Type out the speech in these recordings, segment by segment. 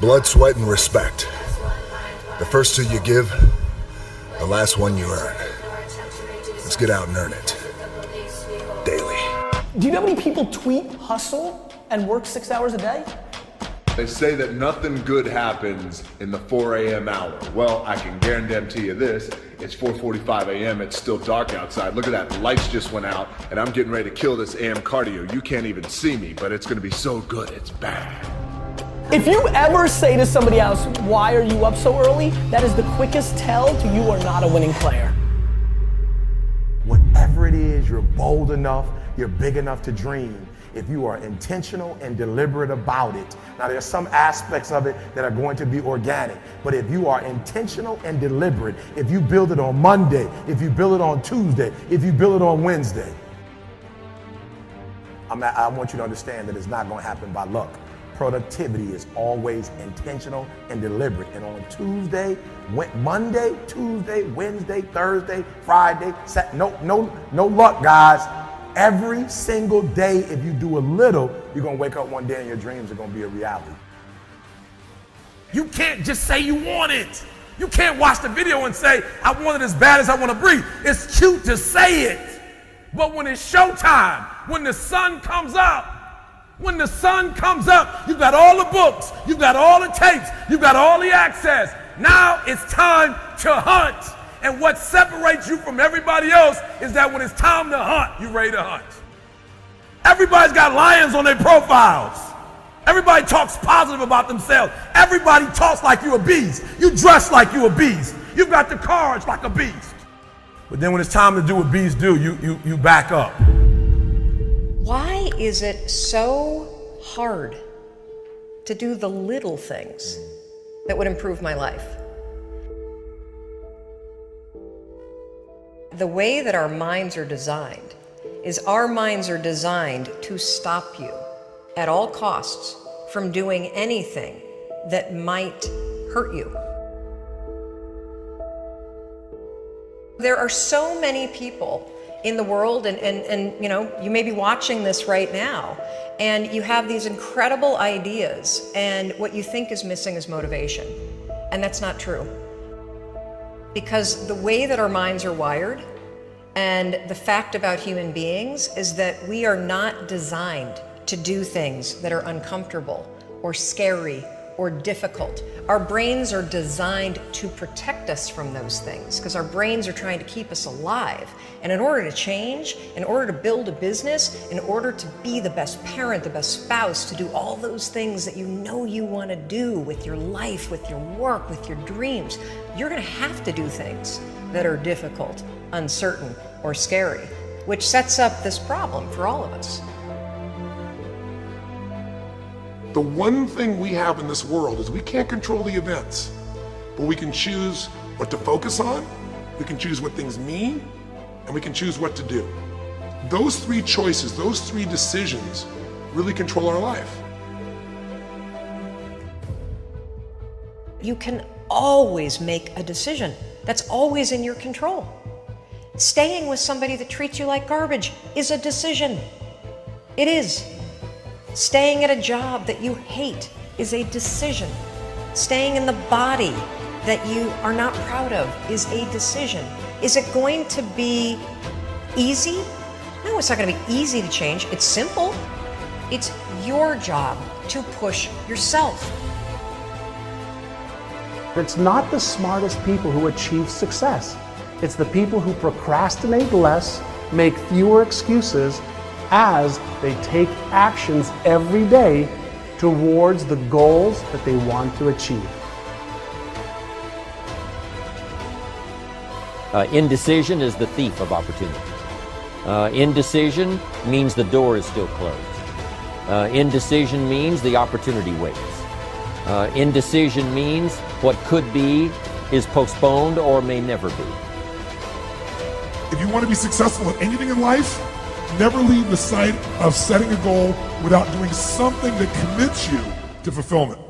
Blood, sweat, and respect. The first two you give, the last one you earn. Let's get out and earn it. Daily. Do you know how many people tweet hustle and work 6 hours a day? They say that nothing good happens in the 4 a.m. hour. Well, I can guarantee you this, it's 4:45 a.m., it's still dark outside. Look at that, the lights just went out, and I'm getting ready to kill this AM cardio. You can't even see me, but it's gonna be so good, it's bad. If you ever say to somebody else, why are you up so early? That is the quickest tell to you are not a winning player. Whatever it is, you're bold enough, you're big enough to dream. If you are intentional and deliberate about it. Now there's some aspects of it that are going to be organic, but if you are intentional and deliberate, if you build it on Monday, if you build it on Tuesday, if you build it on Wednesday, I want you to understand that it's not going to happen by luck. Productivity is always intentional and deliberate. And on Tuesday, Monday, Tuesday, Wednesday, Thursday, Friday, no luck, guys. Every single day, if you do a little, you're gonna wake up one day and your dreams are gonna be a reality. You can't just say you want it. You can't watch the video and say, I want it as bad as I wanna breathe. It's cute to say it. But when it's showtime, when the sun comes up, you've got all the books, you've got all the tapes, you've got all the access. Now it's time to hunt. And what separates you from everybody else is that when it's time to hunt, you're ready to hunt. Everybody's got lions on their profiles. Everybody talks positive about themselves. Everybody talks like you're a beast. You dress like you're a beast. You've got the courage like a beast. But then when it's time to do what beasts do, you back up. Why is it so hard to do the little things that would improve my life? The way that our minds are designed is our minds are designed to stop you at all costs from doing anything that might hurt you. There are so many people in the world, and you know, you may be watching this right now, and you have these incredible ideas, and what you think is missing is motivation. And that's not true. Because the way that our minds are wired, and the fact about human beings is that we are not designed to do things that are uncomfortable or scary or difficult. Our brains are designed to protect us from those things because our brains are trying to keep us alive. And in order to change, in order to build a business, in order to be the best parent, the best spouse, to do all those things that you know you want to do with your life, with your work, with your dreams, you're going to have to do things that are difficult, uncertain, or scary, which sets up this problem for all of us. The one thing we have in this world is we can't control the events, but we can choose what to focus on, we can choose what things mean, and we can choose what to do. Those three choices, those three decisions really control our life. You can always make a decision. That's always in your control. Staying with somebody that treats you like garbage is a decision. It is. Staying at a job that you hate is a decision. Staying in the body that you are not proud of is a decision. Is it going to be easy? No, it's not going to be easy to change. It's simple. It's your job to push yourself. It's not the smartest people who achieve success. It's the people who procrastinate less, make fewer excuses, as they take actions every day towards the goals that they want to achieve. Indecision is the thief of opportunity. Indecision means the door is still closed. Indecision means the opportunity waits. Indecision means what could be is postponed or may never be. If you want to be successful in anything in life, never leave the sight of setting a goal without doing something that commits you to fulfillment.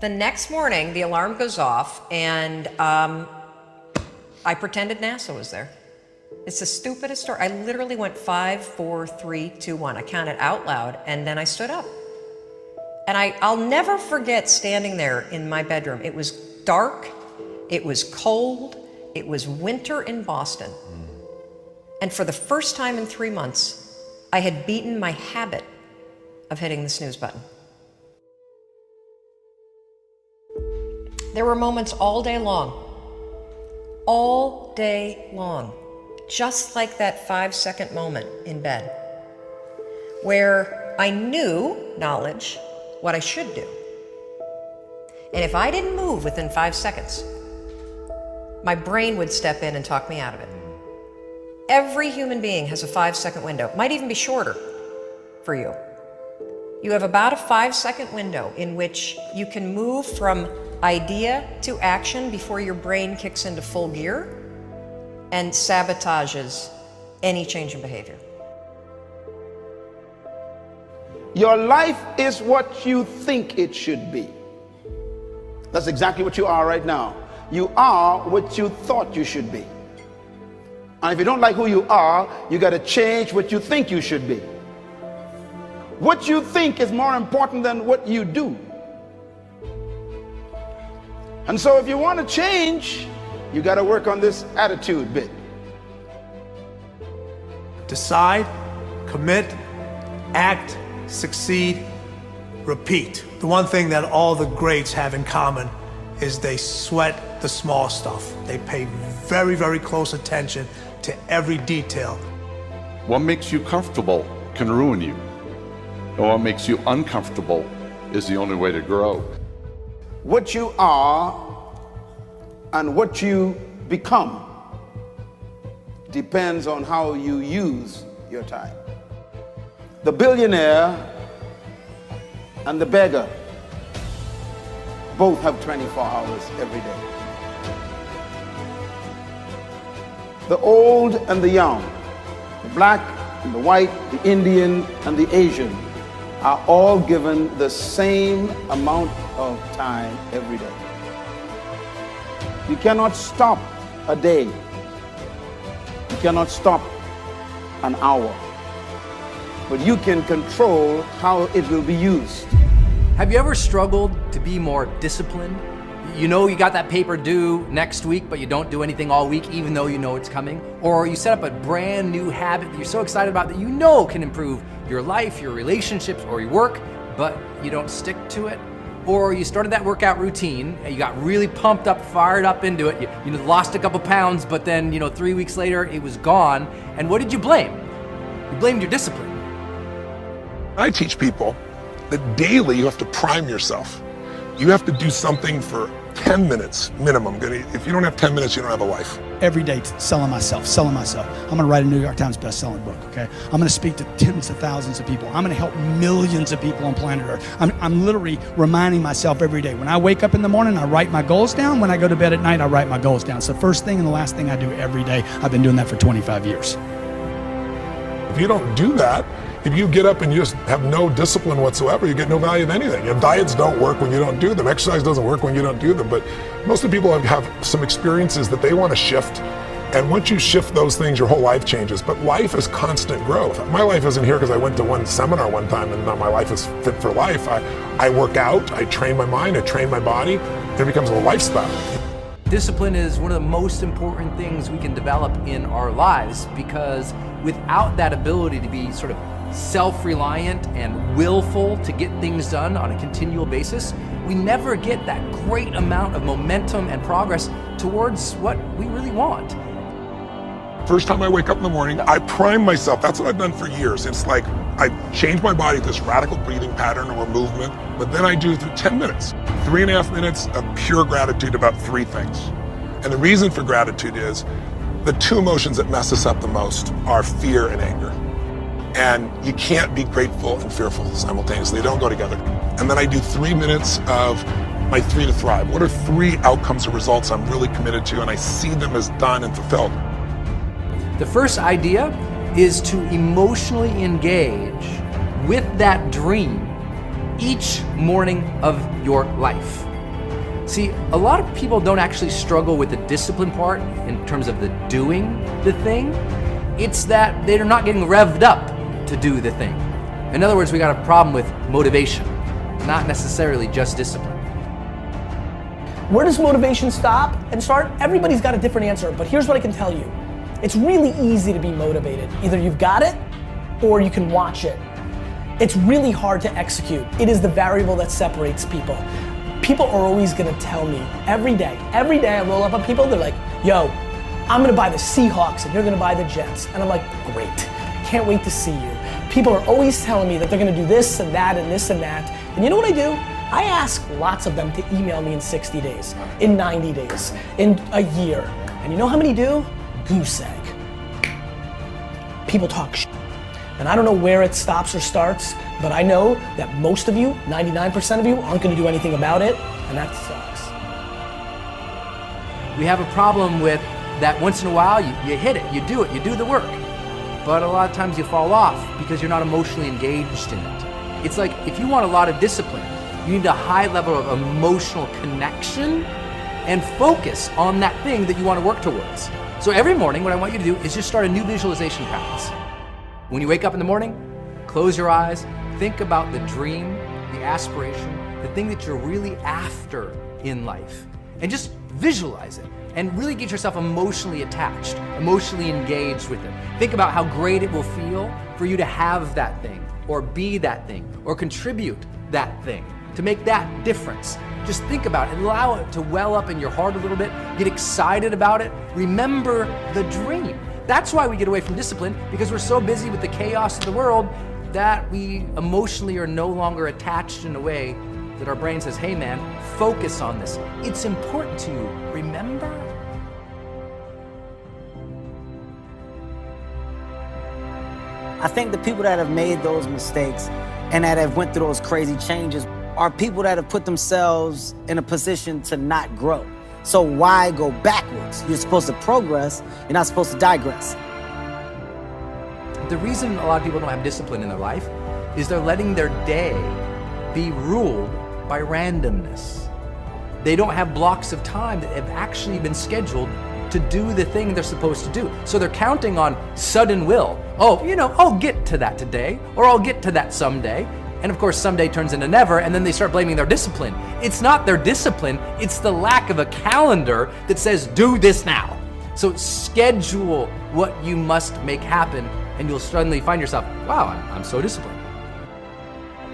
The next morning, the alarm goes off, and I pretended NASA was there. It's the stupidest story. I literally went 5, 4, 3, 2, 1. I counted out loud, and then I stood up. And I'll never forget standing there in my bedroom. It was dark, it was cold, it was winter in Boston. And for the first time in 3 months, I had beaten my habit of hitting the snooze button. There were moments all day long, just like that 5-second moment in bed, where I knew, knowledge, what I should do. And if I didn't move within 5 seconds, my brain would step in and talk me out of it. Every human being has a 5-second window. It might even be shorter for you. You have about a 5-second window in which you can move from idea to action before your brain kicks into full gear and sabotages any change in behavior. Your life is what you think it should be. That's exactly what you are right now. You are what you thought you should be. And if you don't like who you are, you got to change what you think you should be. What you think is more important than what you do. And so if you want to change, you got to work on this attitude bit. Decide, commit, act, succeed, repeat. The one thing that all the greats have in common is they sweat the small stuff. They pay very, very close attention to every detail. What makes you comfortable can ruin you. And what makes you uncomfortable is the only way to grow. What you are and what you become depends on how you use your time. The billionaire and the beggar both have 24 hours every day. The old and the young, the black and the white, the Indian and the Asian are all given the same amount of time every day. You cannot stop a day. You cannot stop an hour. But you can control how it will be used. Have you ever struggled to be more disciplined? You know you got that paper due next week, but you don't do anything all week even though you know it's coming? Or you set up a brand new habit that you're so excited about that you know can improve your life, your relationships, or your work, but you don't stick to it? Or you started that workout routine and you got really pumped up, fired up into it, you lost a couple pounds, but then 3 weeks later it was gone, and what did you blame? You blamed your discipline. I teach people that daily you have to prime yourself. You have to do something for 10 minutes minimum. If you don't have 10 minutes, you don't have a life. Every day selling myself. I'm gonna write a New York Times best-selling book, okay? I'm gonna speak to tens of thousands of people. I'm gonna help millions of people on planet Earth. I'm literally reminding myself every day. When I wake up in the morning, I write my goals down. When I go to bed at night, I write my goals down. It's the first thing and the last thing I do every day. I've been doing that for 25 years. If you don't do that, if you get up and you just have no discipline whatsoever, you get no value of anything. Diets don't work when you don't do them. Exercise doesn't work when you don't do them. But most of the people have some experiences that they want to shift. And once you shift those things, your whole life changes. But life is constant growth. My life isn't here because I went to one seminar one time and now my life is fit for life. I work out, I train my mind, I train my body, and it becomes a lifestyle. Discipline is one of the most important things we can develop in our lives, because without that ability to be sort of self-reliant and willful to get things done on a continual basis, we never get that great amount of momentum and progress towards what we really want. First time I wake up in the morning, I prime myself. That's what I've done for years. It's like I change my body to this radical breathing pattern or movement, but then I do 10 minutes, 3.5 minutes of pure gratitude about 3 things. And the reason for gratitude is the 2 emotions that mess us up the most are fear and anger. And you can't be grateful and fearful simultaneously. They don't go together. And then I do 3 minutes of my 3 to thrive. What are 3 outcomes or results I'm really committed to, and I see them as done and fulfilled. The first idea is to emotionally engage with that dream each morning of your life. See, a lot of people don't actually struggle with the discipline part in terms of the doing the thing. It's that they're not getting revved up to do the thing. In other words, we got a problem with motivation. not necessarily just discipline. Where does motivation stop and start? Everybody's got a different answer, but here's what I can tell you. It's really easy to be motivated. Either you've got it or you can watch it. It's really hard to execute. It is the variable that separates people. People are always gonna tell me every day I roll up on people, they're like, yo, I'm gonna buy the Seahawks and you're gonna buy the Jets. And I'm like, great, can't wait to see you. People are always telling me that they're gonna do this and that and this and that. And you know what I do? I ask lots of them to email me in 60 days, in 90 days, in a year. And you know how many do? Goose egg. People talk shit. And I don't know where it stops or starts, but I know that most of you, 99% of you, aren't gonna do anything about it, and that sucks. We have a problem with that once in a while you hit it, you do the work. But a lot of times you fall off because you're not emotionally engaged in it. It's like if you want a lot of discipline, you need a high level of emotional connection and focus on that thing that you want to work towards. So every morning what I want you to do is just start a new visualization practice. When you wake up in the morning, close your eyes, think about the dream, the aspiration, the thing that you're really after in life, and just visualize it and really get yourself emotionally attached, emotionally engaged with it. Think about how great it will feel for you to have that thing, or be that thing, or contribute that thing, to make that difference. Just think about it and allow it to well up in your heart a little bit, get excited about it, remember the dream. That's why we get away from discipline, because we're so busy with the chaos of the world that we emotionally are no longer attached in a way that our brain says, hey man, focus on this. It's important to you, remember? I think the people that have made those mistakes and that have went through those crazy changes are people that have put themselves in a position to not grow. So why go backwards? You're supposed to progress, you're not supposed to digress. The reason a lot of people don't have discipline in their life is they're letting their day be ruled by randomness. They don't have blocks of time that have actually been scheduled to do the thing they're supposed to do. So they're counting on sudden will. Oh, you know, I'll get to that today, or I'll get to that someday. And of course, someday turns into never, and then they start blaming their discipline. It's not their discipline, it's the lack of a calendar that says, do this now. So schedule what you must make happen, and you'll suddenly find yourself, wow, I'm so disciplined.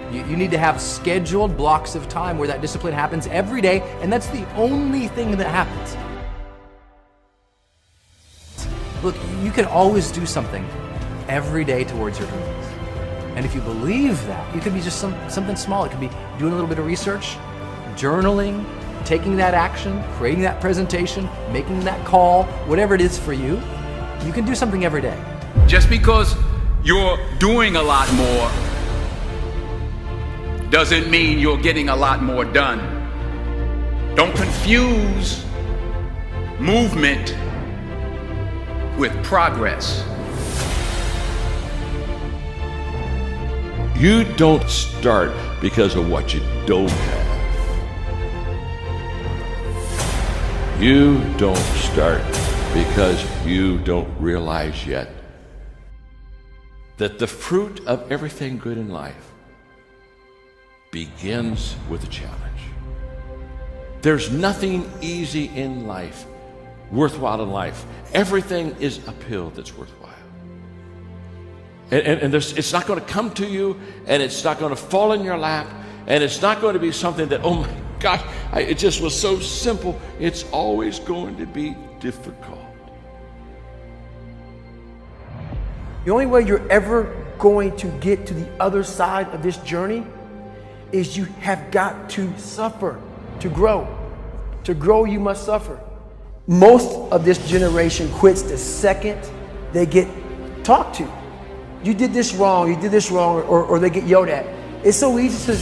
You need to have scheduled blocks of time where that discipline happens every day, and that's the only thing that happens. Look, you can always do something every day towards your dreams. And if you believe that, it could be just something small. It could be doing a little bit of research, journaling, taking that action, creating that presentation, making that call, whatever it is for you. You can do something every day. Just because you're doing a lot more doesn't mean you're getting a lot more done. Don't confuse movement with progress. You don't start because of what you don't have. You don't start because you don't realize yet that the fruit of everything good in life begins with a challenge. There's nothing easy in life, worthwhile in life. Everything is uphill that's worthwhile. And it's not going to come to you, and it's not going to fall in your lap, and it's not going to be something that, oh my gosh, it just was so simple. It's always going to be difficult. The only way you're ever going to get to the other side of this journey is you have got to suffer to grow. To grow, you must suffer. Most of this generation quits the second they get talked to. You did this wrong, or they get yelled at. It's so easy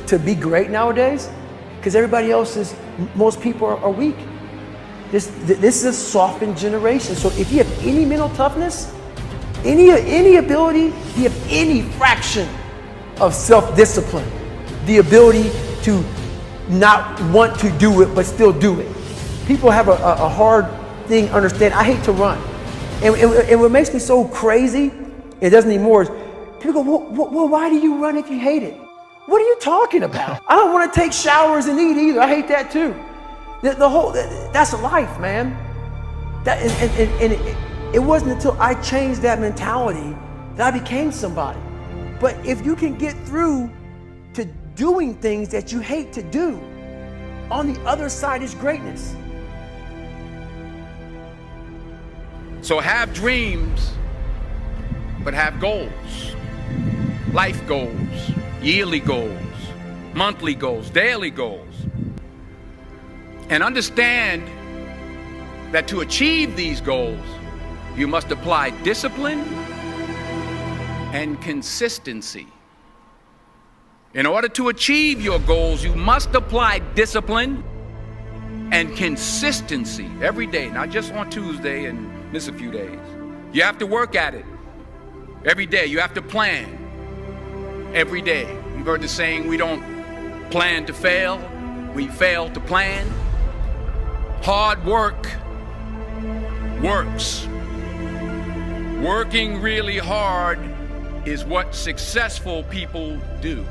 to be great nowadays because everybody else is, most people are weak. This is a softened generation. So if you have any mental toughness, any ability, you have any fraction of self-discipline, the ability to not want to do it but still do it. People have a hard thing understand. I hate to run. And what makes me so crazy, it doesn't anymore, is people go, well, why do you run if you hate it? What are you talking about? I don't want to take showers and eat either. I hate that too. That's life, man. It wasn't until I changed that mentality that I became somebody. But if you can get through to doing things that you hate to do, on the other side is greatness. So have dreams, but have goals. Life goals, yearly goals, monthly goals, daily goals. And understand that to achieve these goals, you must apply discipline and consistency. In order to achieve your goals, you must apply discipline and consistency every day, not just on Tuesday and miss a few days. You have to work at it every day. You have to plan every day. You've heard the saying, we don't plan to fail, we fail to plan. Hard work works. Working really hard is what successful people do.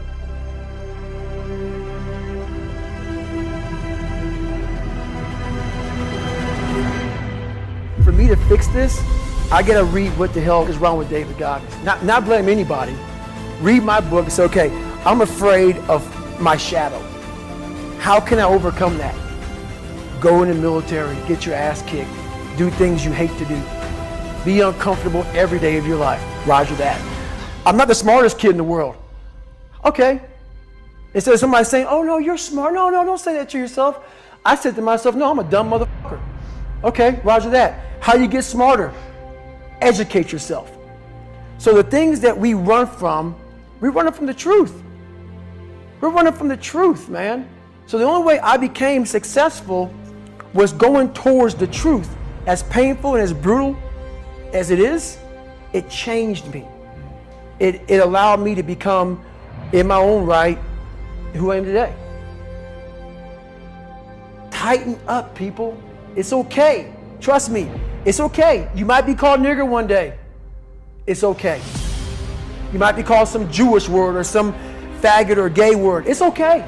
For me to fix this, I gotta read what the hell is wrong with David Goggins. Not blame anybody. Read my book and say, okay, I'm afraid of my shadow. How can I overcome that? Go in the military, get your ass kicked, do things you hate to do. Be uncomfortable every day of your life. Roger that. I'm not the smartest kid in the world. Okay. Instead of somebody saying, oh no, you're smart. No, don't say that to yourself. I said to myself, no, I'm a dumb motherfucker. Okay, roger that. How you get smarter? Educate yourself. So the things that we run from the truth. We're running from the truth, man. So the only way I became successful was going towards the truth. As painful and as brutal as it is, it changed me. It allowed me to become, in my own right, who I am today. Tighten up, people. It's okay. Trust me, it's okay. You might be called nigger one day. It's okay. You might be called some Jewish word or some faggot or gay word. It's okay.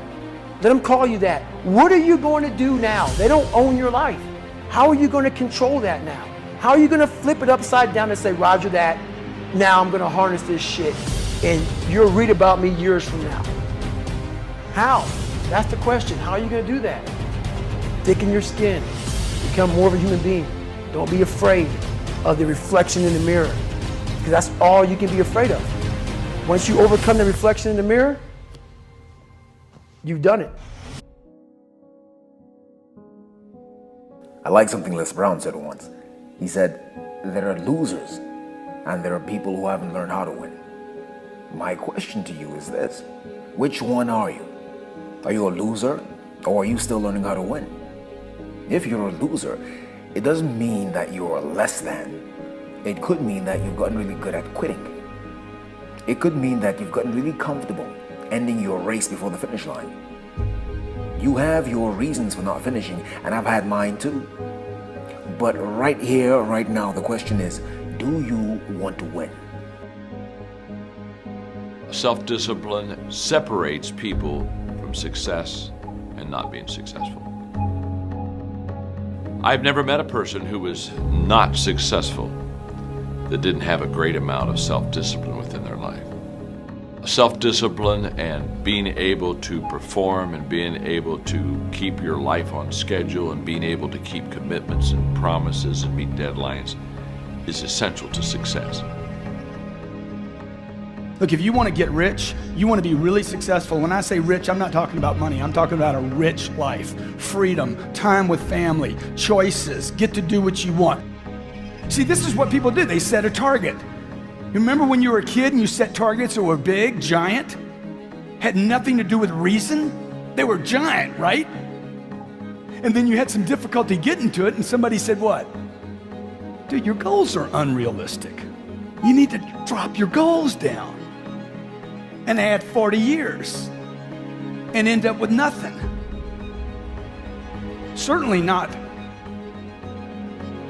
Let them call you that. What are you going to do now? They don't own your life. How are you going to control that now? How are you going to flip it upside down and say, roger that, now I'm going to harness this shit and you'll read about me years from now? How? That's the question. How are you going to do that? Thicken your skin. Become more of a human being. Don't be afraid of the reflection in the mirror, because that's all you can be afraid of. Once you overcome the reflection in the mirror, you've done it. I like something Les Brown said once. He said, there are losers and there are people who haven't learned how to win. My question to you is this: which one are you? Are you a loser, or are you still learning how to win? If you're a loser, it doesn't mean that you're less than. It could mean that you've gotten really good at quitting. It could mean that you've gotten really comfortable ending your race before the finish line. You have your reasons for not finishing, and I've had mine too. But right here, right now, the question is, do you want to win? Self-discipline separates people from success and not being successful. I've never met a person who was not successful that didn't have a great amount of self-discipline within their life. Self-discipline and being able to perform and being able to keep your life on schedule and being able to keep commitments and promises and meet deadlines is essential to success. Look, if you want to get rich, you want to be really successful. When I say rich, I'm not talking about money. I'm talking about a rich life, freedom, time with family, choices, get to do what you want. See, this is what people do. They set a target. You remember when you were a kid and you set targets that were big, giant? Had nothing to do with reason? They were giant, right? And then you had some difficulty getting to it and somebody said what? Dude, your goals are unrealistic. You need to drop your goals down. And add 40 years and end up with nothing. Certainly not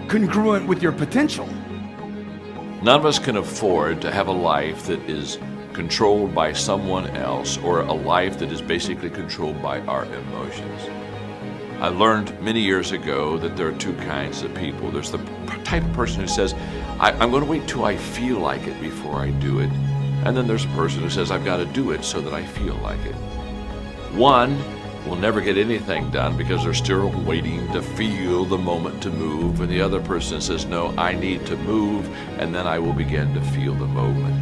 congruent with your potential. None of us can afford to have a life that is controlled by someone else, or a life that is basically controlled by our emotions. I learned many years ago that there are two kinds of people. There's the type of person who says, I'm going to wait till I feel like it before I do it. And then there's a person who says, I've got to do it so that I feel like it. One will never get anything done because they're still waiting to feel the moment to move. And the other person says, no, I need to move, and then I will begin to feel the moment.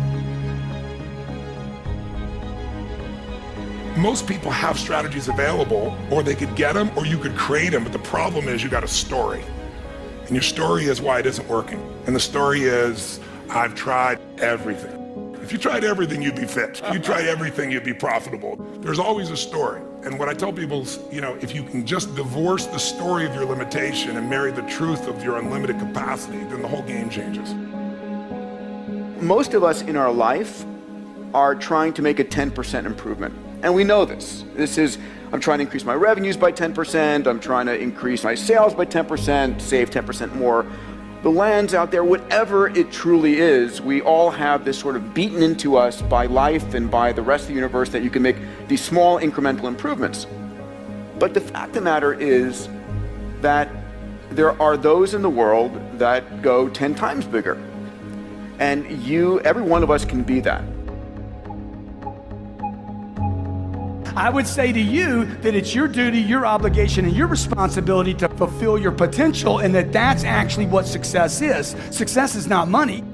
Most people have strategies available, or they could get them, or you could create them. But the problem is you got a story. And your story is why it isn't working. And the story is, I've tried everything. If you tried everything, you'd be fit. If you tried everything, you'd be profitable. There's always a story. And what I tell people is, if you can just divorce the story of your limitation and marry the truth of your unlimited capacity, then the whole game changes. Most of us in our life are trying to make a 10% improvement. And we know this. This is, I'm trying to increase my revenues by 10%, I'm trying to increase my sales by 10%, save 10% more. The lands out there, whatever it truly is, we all have this sort of beaten into us by life and by the rest of the universe that you can make these small incremental improvements. But the fact of the matter is that there are those in the world that go 10 times bigger. And every one of us can be that. I would say to you that it's your duty, your obligation, and your responsibility to fulfill your potential, and that's actually what success is. Success is not money.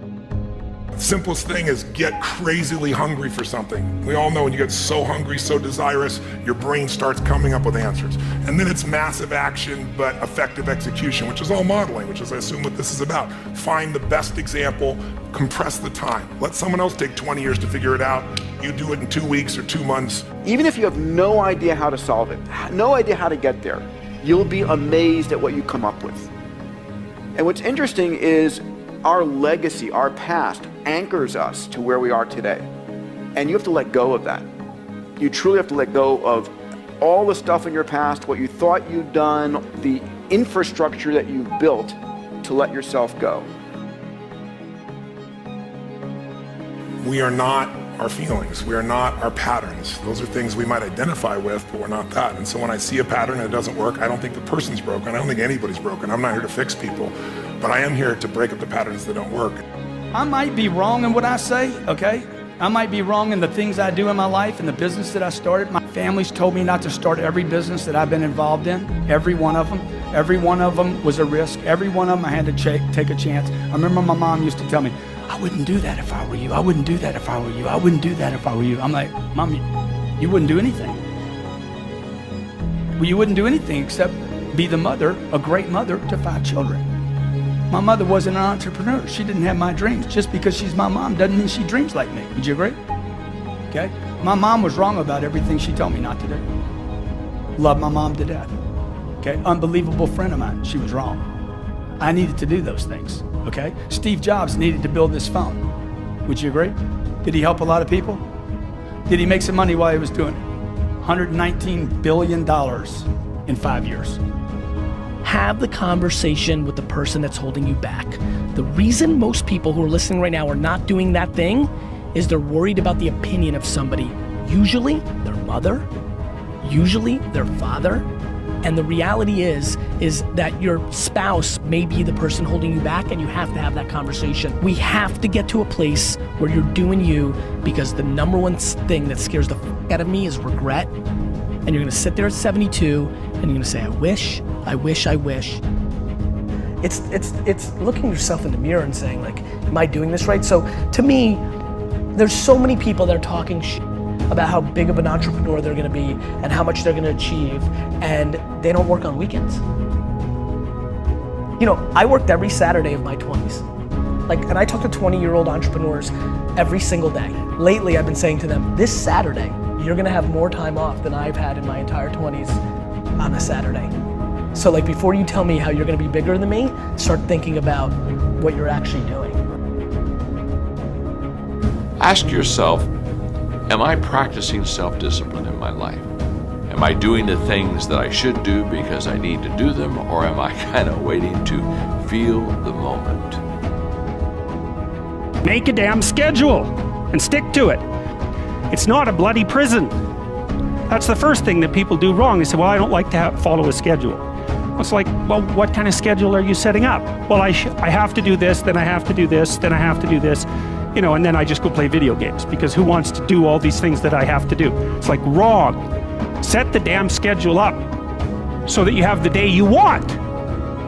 The simplest thing is get crazily hungry for something. We all know when you get so hungry, so desirous, your brain starts coming up with answers. And then it's massive action, but effective execution, which is all modeling, which is, I assume, what this is about. Find the best example, compress the time. Let someone else take 20 years to figure it out. You do it in 2 weeks or 2 months. Even if you have no idea how to solve it, no idea how to get there, you'll be amazed at what you come up with. And what's interesting is our legacy, our past, anchors us to where we are today. And you have to let go of that. You truly have to let go of all the stuff in your past, what you thought you'd done, the infrastructure that you built to let yourself go. We are not our feelings. We are not our patterns. Those are things we might identify with, but we're not that. And so when I see a pattern and it doesn't work, I don't think the person's broken. I don't think anybody's broken. I'm not here to fix people, but I am here to break up the patterns that don't work. I might be wrong in what I say, okay? I might be wrong in the things I do in my life and the business that I started. My family's told me not to start every business that I've been involved in, every one of them. Every one of them was a risk. Every one of them I had to take a chance. I remember my mom used to tell me, I wouldn't do that if I were you. I wouldn't do that if I were you. I wouldn't do that if I were you. I'm like, Mom, you wouldn't do anything. Well, you wouldn't do anything except be the mother, a great mother to 5 children. My mother wasn't an entrepreneur. She didn't have my dreams. Just because she's my mom doesn't mean she dreams like me. Would you agree? Okay? My mom was wrong about everything she told me not to do. Love my mom to death. Okay? Unbelievable friend of mine. She was wrong. I needed to do those things. Okay? Steve Jobs needed to build this phone. Would you agree? Did he help a lot of people? Did he make some money while he was doing it? $119 billion in 5 years. Have the conversation with the person that's holding you back. The reason most people who are listening right now are not doing that thing is they're worried about the opinion of somebody, usually their mother, usually their father. And the reality is that your spouse may be the person holding you back, and you have to have that conversation. We have to get to a place where you're doing you, because the number one thing that scares the f out of me is regret. And you're gonna sit there at 72 and you're gonna say, I wish, I wish, I wish. It's looking yourself in the mirror and saying, like, am I doing this right? So to me, there's so many people that are talking shit about how big of an entrepreneur they're gonna be and how much they're gonna achieve, and they don't work on weekends. You know, I worked every Saturday of my 20s. And I talk to 20-year-old entrepreneurs every single day. Lately, I've been saying to them, this Saturday, you're gonna have more time off than I've had in my entire 20s on a Saturday. So before you tell me how you're gonna be bigger than me, start thinking about what you're actually doing. Ask yourself, am I practicing self-discipline in my life? Am I doing the things that I should do because I need to do them, or am I kind of waiting to feel the moment? Make a damn schedule and stick to it. It's not a bloody prison. That's the first thing that people do wrong. They say, well, I don't like to follow a schedule. It's like, well, what kind of schedule are you setting up? Well, I have to do this, then I have to do this, then I have to do this, you know, and then I just go play video games, because who wants to do all these things that I have to do? It's like, wrong. Set the damn schedule up so that you have the day you want.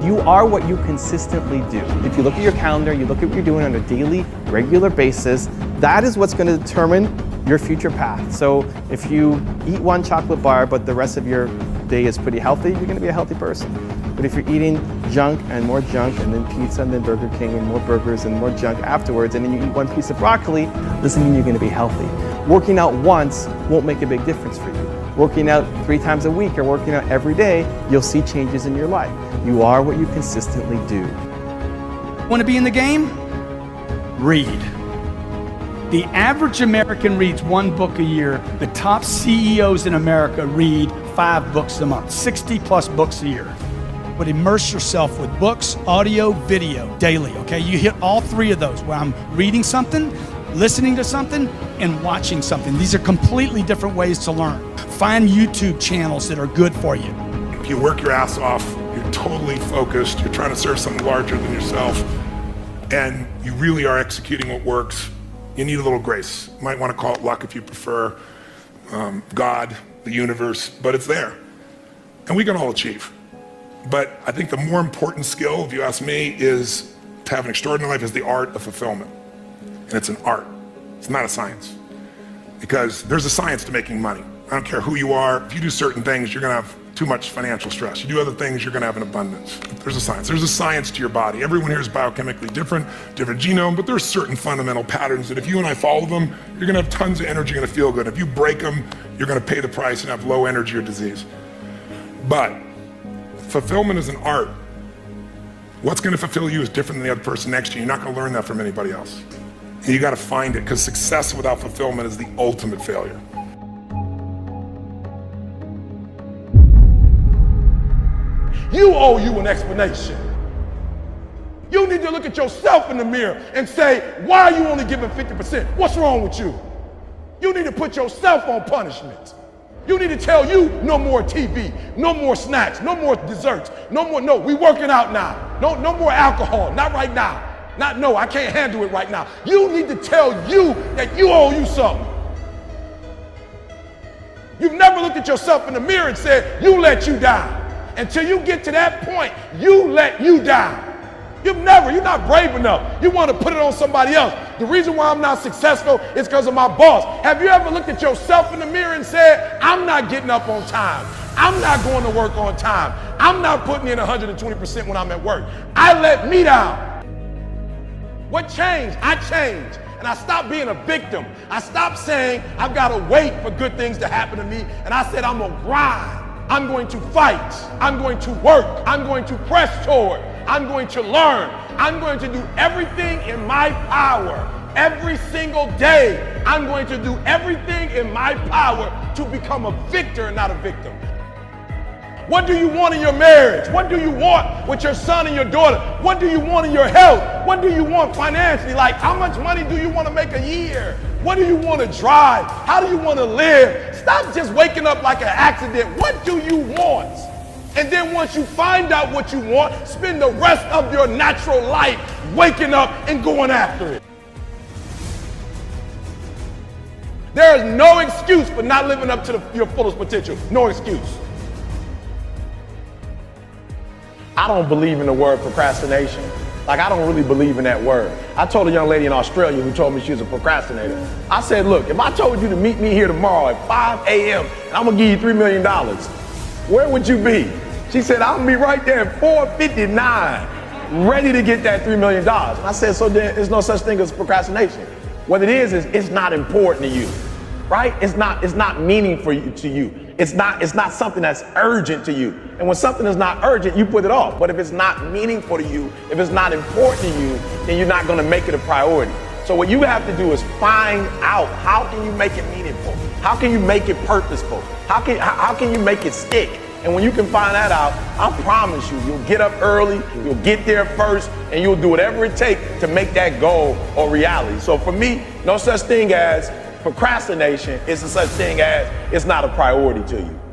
You are what you consistently do. If you look at your calendar, you look at what you're doing on a daily, regular basis, that is what's going to determine your future path. So if you eat one chocolate bar, but the rest of your day is pretty healthy, you're going to be a healthy person. But if you're eating junk and more junk, and then pizza, and then Burger King, and more burgers, and more junk afterwards, and then you eat one piece of broccoli, doesn't mean you're going to be healthy. Working out once won't make a big difference for you. Working out 3 times a week or working out every day, you'll see changes in your life. You are what you consistently do. Want to be in the game? Read. The average American reads 1 book a year. The top CEOs in America read 5 books a month, 60 plus books a year. But immerse yourself with books, audio, video, daily, okay? You hit all 3 of those, where I'm reading something, listening to something, and watching something. These are completely different ways to learn. Find YouTube channels that are good for you. If you work your ass off, you're totally focused, you're trying to serve something larger than yourself, and you really are executing what works, you need a little grace. You might want to call it luck if you prefer, God, the universe, but it's there. And we can all achieve. But I think the more important skill, if you ask me, is to have an extraordinary life is the art of fulfillment. And it's an art, it's not a science. Because there's a science to making money. I don't care who you are, if you do certain things, you're gonna have too much financial stress. You do other things, you're gonna have an abundance. There's a science. There's a science to your body. Everyone here is biochemically different genome, but there's certain fundamental patterns that if you and I follow them, you're gonna have tons of energy, you're gonna feel good. If you break them, you're gonna pay the price and have low energy or disease. But fulfillment is an art. What's gonna fulfill you is different than the other person next to you. You're not gonna learn that from anybody else. And you gotta find it, because success without fulfillment is the ultimate failure. You owe you an explanation. You need to look at yourself in the mirror and say, why are you only giving 50%? What's wrong with you? You need to put yourself on punishment. You need to tell you no more TV, no more snacks, no more desserts, no, we working out now. No more alcohol, not right now. No, I can't handle it right now. You need to tell you that you owe you something. You've never looked at yourself in the mirror and said, you let you down. Until you get to that point, you let you down. You're not brave enough. You want to put it on somebody else. The reason why I'm not successful is because of my boss. Have you ever looked at yourself in the mirror and said, I'm not getting up on time. I'm not going to work on time. I'm not putting in 120% when I'm at work. I let me down. What changed? I changed. And I stopped being a victim. I stopped saying, I've got to wait for good things to happen to me. And I said, I'm going to grind. I'm going to fight. I'm going to work. I'm going to press toward. I'm going to learn. I'm going to do everything in my power. Every single day, I'm going to do everything in my power to become a victor and not a victim. What do you want in your marriage? What do you want with your son and your daughter? What do you want in your health? What do you want financially? Like, how much money do you want to make a year? What do you want to drive? How do you want to live? Stop just waking up like an accident. What do you want? And then once you find out what you want, spend the rest of your natural life waking up and going after it. There is no excuse for not living up to your fullest potential. No excuse. I don't believe in the word procrastination. Like, I don't really believe in that word. I told a young lady in Australia who told me she was a procrastinator. I said, look, if I told you to meet me here tomorrow at 5 a.m. and I'm gonna give you $3 million, where would you be? She said, I'm gonna be right there at 4:59, ready to get that $3 million. And I said, so then there's no such thing as procrastination. What it is it's not important to you, right? It's not meaningful to you. It's not something that's urgent to you. And when something is not urgent, you put it off. But if it's not meaningful to you, if it's not important to you, then you're not gonna make it a priority. So what you have to do is find out, how can you make it meaningful? How can you make it purposeful? How can you make it stick? And when you can find that out, I promise you, you'll get up early, you'll get there first, and you'll do whatever it takes to make that goal a reality. So for me, no such thing as Procrastination is a such thing as it's not a priority to you.